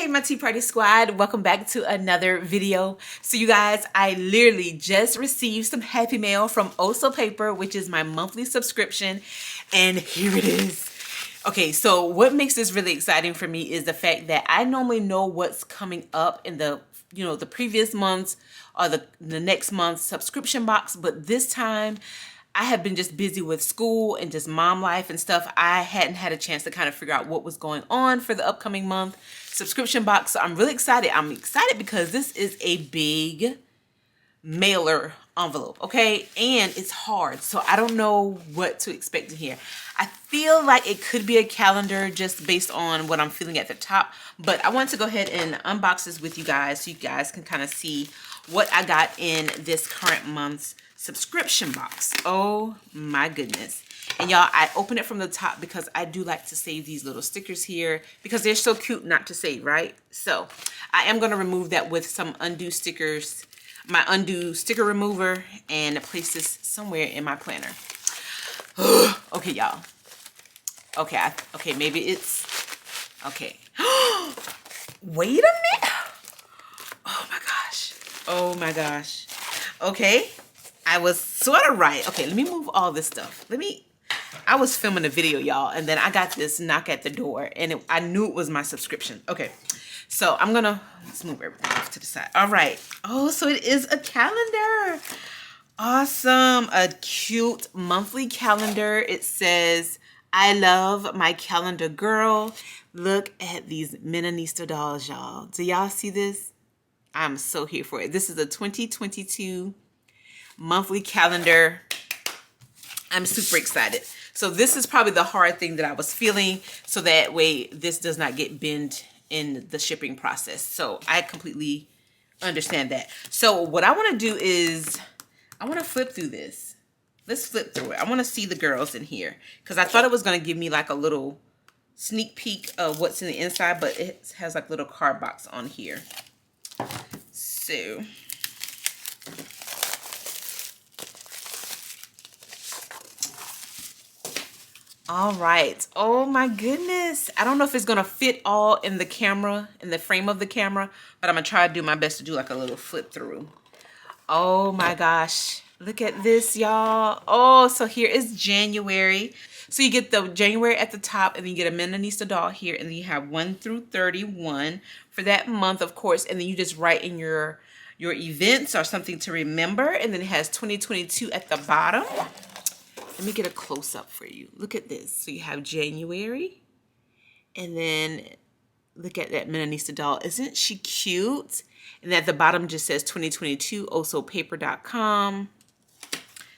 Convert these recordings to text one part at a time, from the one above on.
Hey my Tea Party Squad, welcome back to another video. So you guys, I literally just received some happy mail from Oso Paper, which is my monthly subscription, and here it is. Okay, so what makes this really exciting for me is the fact that I normally know what's coming up in the the previous months or the next month's subscription box, but this time I have been just busy with school and just mom life and stuff. I hadn't had a chance to kind of figure out what was going on for the upcoming month subscription box. So I'm really excited. I'm excited because this is a big mailer envelope, okay? And it's hard, so I don't know what to expect in here. I feel like it could be a calendar just based on what I'm feeling at the top, but I want to go ahead and unbox this with you guys so you guys can kind of see what I got in this current month's subscription box. Oh my goodness. And y'all, I open it from the top because I do like to save these little stickers here because they're so cute not to save, right? So I am going to remove that with some undo stickers, my undo sticker remover, and place this somewhere in my planner. Okay, y'all. Okay, okay, maybe it's okay. Wait a minute. Oh my gosh. Oh my gosh. Okay, I was sort of right. Okay, let me move all this stuff. I was filming a video, y'all, and then I got this knock at the door, and I knew it was my subscription. Okay, so let's move everything off to the side. All right. Oh, so it is a calendar. Awesome. A cute monthly calendar. It says, I love my calendar girl. Look at these Menonista dolls, y'all. Do y'all see this? I'm so here for it. This is a 2022 monthly calendar. I'm super excited. So this is probably the hard thing that I was feeling, so that way this does not get bent in the shipping process. So I completely understand that. So what I want to do is I want to flip through this. Let's flip through it. I want to see the girls in here because I thought it was going to give me like a little sneak peek of what's in the inside, but it has like little card box on here. So all right. Oh my goodness. I don't know if it's going to fit all in the camera, in the frame of the camera, but I'm going to try to do my best to do like a little flip through. Oh my gosh. Look at this, y'all. Oh, so here is January. So you get the January at the top, and then you get a Menonista doll here, and then you have 1 through 31 for that month, of course, and then you just write in your events or something to remember, and then it has 2022 at the bottom. Let me get a close-up for you. Look at this. So you have January, and then look at that Menonista doll. Isn't she cute? And at the bottom just says 2022, osopaper.com.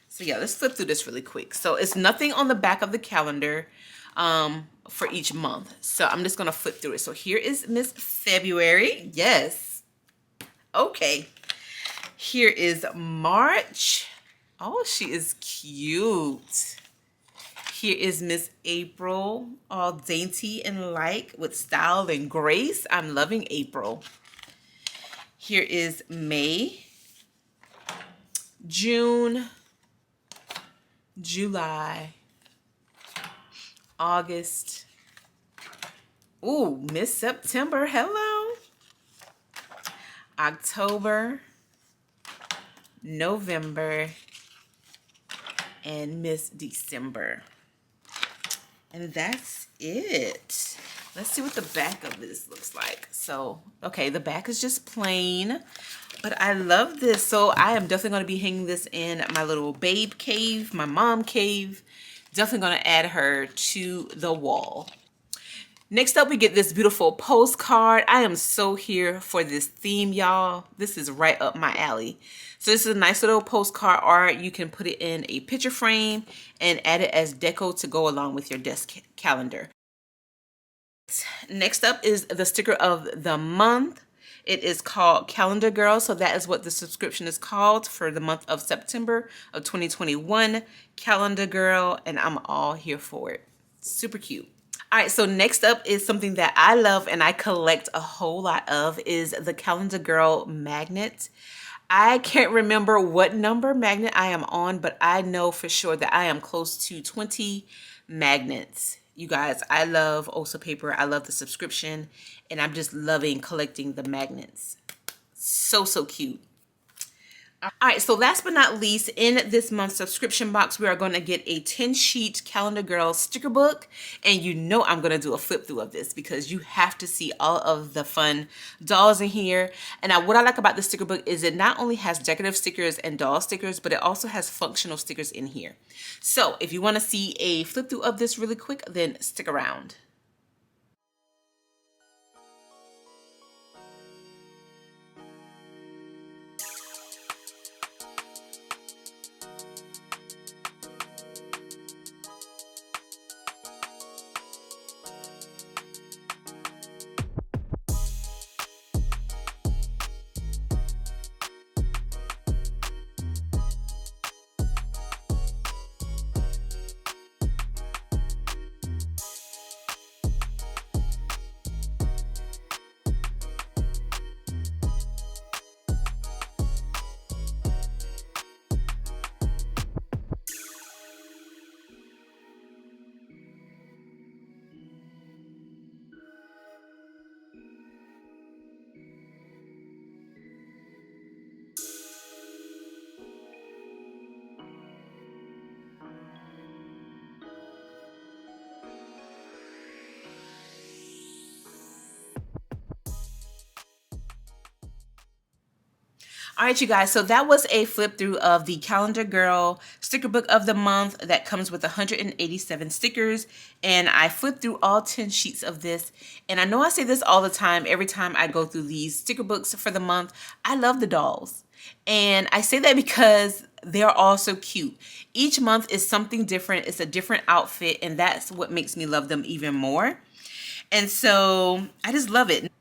So yeah, let's flip through this really quick. So it's nothing on the back of the calendar for each month. So I'm just going to flip through it. So here is Miss February. Yes. Okay. Here is March. Oh, she is cute. Here is Miss April, all dainty and light with style and grace. I'm loving April. Here is May, June, July, August. Ooh, Miss September, hello. October, November, and Miss December. And that's it. Let's see what the back of this looks like. So, okay, the back is just plain, but I love this. So I am definitely going to be hanging this in my little babe cave, my mom cave. Definitely going to add her to the wall. Next up, we get this beautiful postcard. I am so here for this theme, y'all. This is right up my alley. So this is a nice little postcard art. You can put it in a picture frame and add it as deco to go along with your desk calendar. Next up is the sticker of the month. It is called Calendar Girl. So that is what the subscription is called for the month of September of 2021. Calendar Girl, and I'm all here for it. Super cute. All right, so next up is something that I love and I collect a whole lot of is the Calendar Girl magnet. I can't remember what number magnet I am on, but I know for sure that I am close to 20 magnets you guys, I love Osa paper. I love the subscription, and I'm just loving collecting the magnets. So cute. All right, so last but not least, in this month's subscription box, we are going to get a 10-sheet Calendar Girl sticker book. And you know I'm going to do a flip through of this because you have to see all of the fun dolls in here. And what I like about the sticker book is it not only has decorative stickers and doll stickers, but it also has functional stickers in here. So if you want to see a flip through of this really quick, then stick around. All right, you guys, so that was a flip through of the Calendar Girl sticker book of the month that comes with 187 stickers. And I flipped through all 10 sheets of this. And I know I say this all the time, every time I go through these sticker books for the month. I love the dolls. And I say that because they're all so cute. Each month is something different. It's a different outfit. And that's what makes me love them even more. And so I just love it.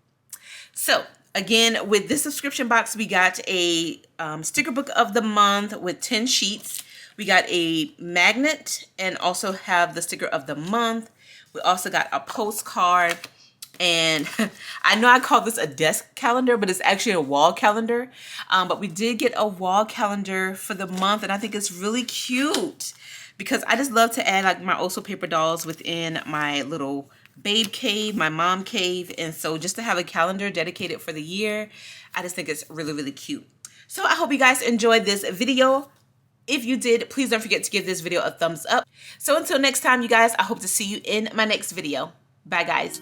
So again, with this subscription box, we got a sticker book of the month with 10 sheets. We got a magnet and also have the sticker of the month. We also got a postcard. And I know I call this a desk calendar, but it's actually a wall calendar. But we did get a wall calendar for the month, and I think it's really cute because I just love to add like my Osa paper dolls within my little babe cave, my mom cave. And so just to have a calendar dedicated for the year, I just think it's really cute. So I hope you guys enjoyed this video. If you did, please don't forget to give this video a thumbs up. So until next time, you guys, I hope to see you in my next video. Bye, guys.